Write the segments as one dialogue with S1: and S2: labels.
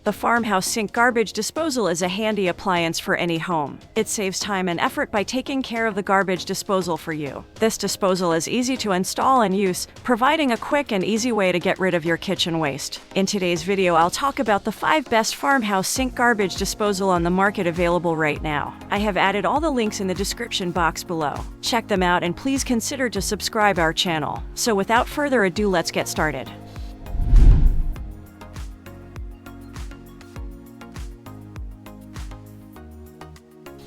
S1: The Farmhouse sink garbage disposal is a handy appliance for any home. It saves time and effort by taking care of the garbage disposal for you. This disposal is easy to install and use, providing a quick and easy way to get rid of your kitchen waste. In today's video, I'll talk about the 5 best Farmhouse sink garbage disposal on the market available right now. I have added all the links in the description box below. Check them out and please consider to subscribe our channel. So without further ado, let's get started.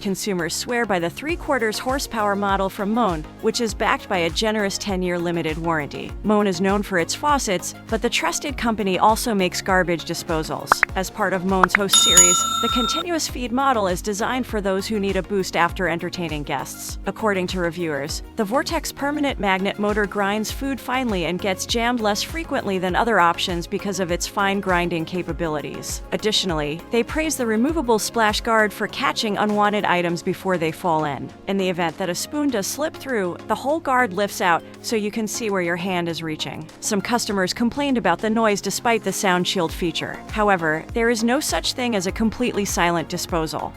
S1: Consumers swear by the 3/4 horsepower model from Moen, which is backed by a generous 10-year limited warranty. Moen is known for its faucets, but the trusted company also makes garbage disposals. As part of Moen's Host series, the continuous feed model is designed for those who need a boost after entertaining guests. According to reviewers, the Vortex permanent magnet motor grinds food finely and gets jammed less frequently than other options because of its fine grinding capabilities. Additionally, they praise the removable splash guard for catching unwanted items before they fall in. In the event that a spoon does slip through, the whole guard lifts out so you can see where your hand is reaching. Some customers complained about the noise despite the sound shield feature. However, there is no such thing as a completely silent disposal.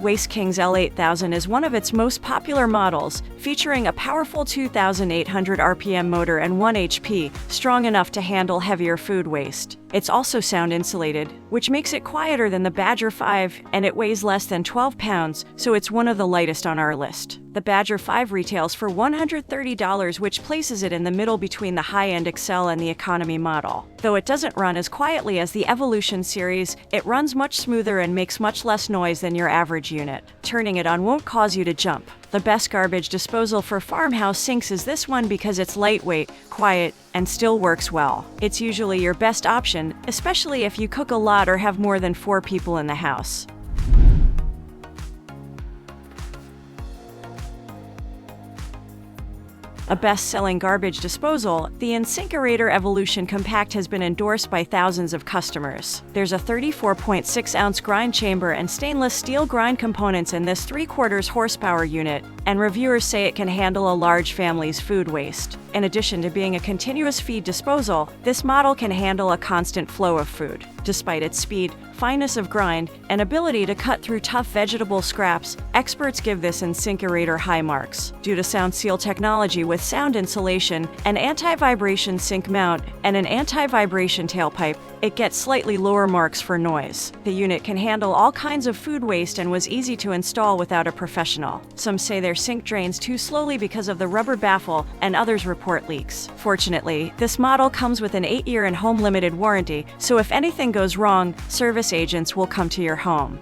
S1: Waste King's L8000 is one of its most popular models, featuring a powerful 2,800 RPM motor and 1 HP, strong enough to handle heavier food waste. It's also sound insulated, which makes it quieter than the Badger 5, and it weighs less than 12 pounds, so it's one of the lightest on our list. The Badger 5 retails for $130, which places it in the middle between the high-end Excel and the economy model. Though it doesn't run as quietly as the Evolution series, it runs much smoother and makes much less noise than your average unit. Turning it on won't cause you to jump. The best garbage disposal for farmhouse sinks is this one because it's lightweight, quiet, and still works well. It's usually your best option, especially if you cook a lot or have more than 4 people in the house. A best-selling garbage disposal, the InSinkErator Evolution Compact has been endorsed by thousands of customers. There's a 34.6-ounce grind chamber and stainless steel grind components in this 3/4 horsepower unit, and reviewers say it can handle a large family's food waste. In addition to being a continuous feed disposal, this model can handle a constant flow of food. Despite its speed, fineness of grind, and ability to cut through tough vegetable scraps, experts give this InSinkErator high marks. Due to Sound Seal technology with sound insulation, an anti-vibration sink mount, and an anti-vibration tailpipe, it gets slightly lower marks for noise. The unit can handle all kinds of food waste and was easy to install without a professional. Some say their sink drains too slowly because of the rubber baffle, and others report leaks. Fortunately, this model comes with an 8-year and home limited warranty, so if anything goes wrong, service agents will come to your home.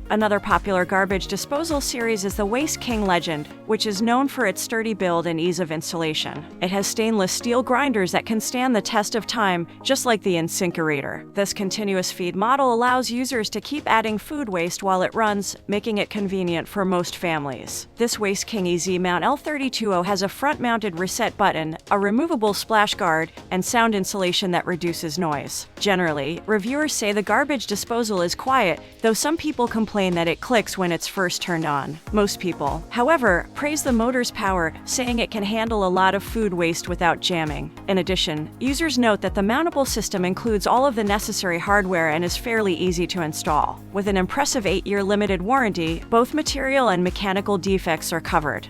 S1: Another popular garbage disposal series is the Waste King Legend, which is known for its sturdy build and ease of installation. It has stainless steel grinders that can stand the test of time, just like the InSinkErator. This continuous feed model allows users to keep adding food waste while it runs, making it convenient for most families. This Waste King EZ Mount L320 has a front-mounted reset button, a removable splash guard, and sound insulation that reduces noise. Generally, reviewers say the garbage disposal is quiet, though some people complain that it clicks when it's first turned on. Most people, however, praise the motor's power, saying it can handle a lot of food waste without jamming. In addition, users note that the mountable system includes all of the necessary hardware and is fairly easy to install. With an impressive 8-year limited warranty, both material and mechanical defects are covered.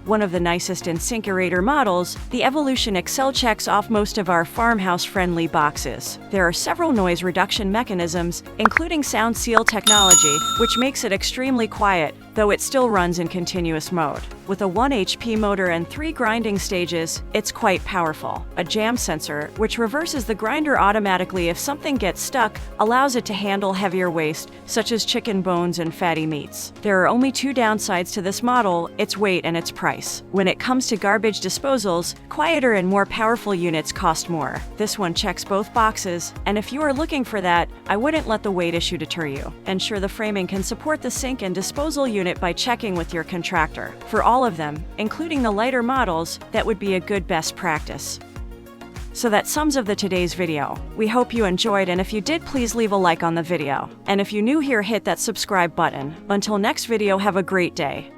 S1: One of the nicest InSinkErator models, the Evolution Excel checks off most of our farmhouse-friendly boxes. There are several noise reduction mechanisms, including Sound Seal technology, which makes it extremely quiet, though it still runs in continuous mode. With a 1 HP motor and 3 grinding stages, it's quite powerful. A jam sensor, which reverses the grinder automatically if something gets stuck, allows it to handle heavier waste, such as chicken bones and fatty meats. There are only 2 downsides to this model: its weight and its price. When it comes to garbage disposals, quieter and more powerful units cost more. This one checks both boxes, and if you are looking for that, I wouldn't let the weight issue deter you. Ensure the framing can support the sink and disposal unit by checking with your contractor. For all of them, including the lighter models, that would be a good best practice. So that sums of today's video. We hope you enjoyed, and if you did, please leave a like on the video. And if you're new here, hit that subscribe button. Until next video, have a great day.